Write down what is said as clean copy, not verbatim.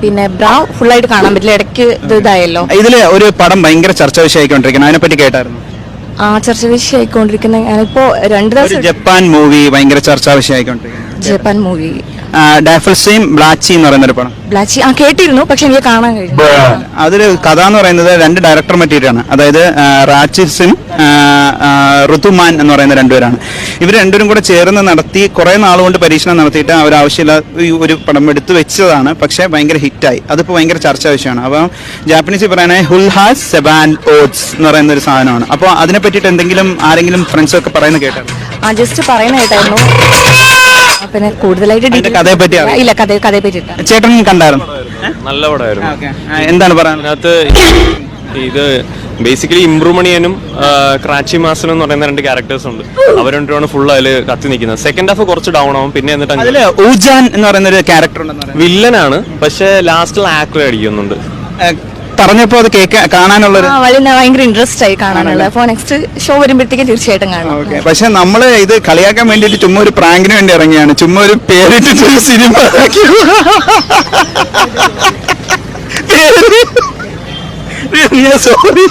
പിന്നെ ബ്രാ ഫുൾ ആയിട്ട് കാണാൻ പറ്റില്ല, ഇടയ്ക്ക് ഇതായല്ലോ. ഇതില് ഒരു പടം ഭയങ്കര ചർച്ചാ വിഷയമായിക്കൊണ്ടിരിക്കുന്നത്, അതിനെപ്പറ്റി കേട്ടായിരുന്നു? ചർച്ച വിഷയമായിക്കൊണ്ടിരിക്കുന്ന ഞാനിപ്പോ 2 ദിവസം ജപ്പാൻ മൂവി ഭയങ്കര ചർച്ചാ വിഷയമായിക്കൊണ്ടിരിക്കുന്നത്. ജപ്പാൻ മൂവി ഡാഫിൾസെയിം ബ്ലാച്ചി എന്ന് പറയുന്ന ഒരു പടം. ബ്ലാച്ചി കേട്ടിരുന്നു, പക്ഷെ എനിക്ക് കാണാൻ കഴിഞ്ഞു. അതൊരു കഥ എന്ന് പറയുന്നത് 2 ഡയറക്ടർ മെറ്റീരിയലാണ്. അതായത് റാച്ചിസും ഋതുമാൻ എന്ന് പറയുന്ന 2 പേരാണ്. ഇവർ 2 പേരും കൂടെ ചേർന്ന് നടത്തി കുറെ നാളുകൊണ്ട് പരീക്ഷണം നടത്തിയിട്ട് അവരാവശ്യമില്ല ഒരു പടം എടുത്തു വെച്ചതാണ്. പക്ഷെ ഭയങ്കര ഹിറ്റായി. അതിപ്പോൾ ഭയങ്കര ചർച്ചാ വിഷയമാണ്. അപ്പം ജാപ്പനീസിൽ പറയുന്നത് ഹുൽഹാസ് സെബാൻ ഓട്സ് എന്ന് പറയുന്ന ഒരു സാധനമാണ്. അപ്പോൾ അതിനെ പറ്റിയിട്ട് എന്തെങ്കിലും ആരെങ്കിലും ഫ്രണ്ട്സൊക്കെ പറയുന്നത് കേട്ടായിരുന്നു? ജസ്റ്റ് പറയുന്ന കേട്ടായിരുന്നു. പിന്നെ കൂടുതലായിട്ട് കഥയെ പറ്റി ഇല്ല, കഥയെ പറ്റിയിട്ടാ. ചേട്ടൻ കണ്ടായിരുന്നു? നല്ല പടമായിരുന്നു. എന്താണ് പറയാനുള്ളത്? അതിനകത്ത് ഇത് ബേസിക്കലി ഇംബ്രൂമണിയനും ക്രാച്ചി മാസനും എന്ന് പറയുന്ന 2 ക്യാരക്ടേഴ്സ് ഉണ്ട്. അവർ 2 പേരാണ് ഫുൾ അതിൽ കത്തി നിൽക്കുന്നത്. സെക്കൻഡ് ഹാഫ് കുറച്ച് ഡൗൺ ആവും. പിന്നെ എന്നിട്ട് ഊജാൻ എന്ന് പറയുന്ന ഒരു ക്യാരക്ടർ ഉണ്ടെന്ന് വില്ലനാണ്, പക്ഷെ ലാസ്റ്റിൽ ആക്ടർ അടിക്കുന്നുണ്ട്. പറഞ്ഞപ്പോ അത് കാണാനുള്ള ഭയങ്കര ഇൻട്രസ്റ്റ് ആയി കാണാനുള്ള. അപ്പൊ നെക്സ്റ്റ് ഷോ വരുമ്പോഴത്തേക്കും തീർച്ചയായിട്ടും കാണാം. പക്ഷെ നമ്മള് ഇത് കളിയാക്കാൻ വേണ്ടിട്ട് ചുമ്മാ ഒരു പ്രാങ്കിന് വേണ്ടി ഇറങ്ങിയാണ്. ചുമ്മാ ഒരു പേരിട്ട് സിനിമ സോറി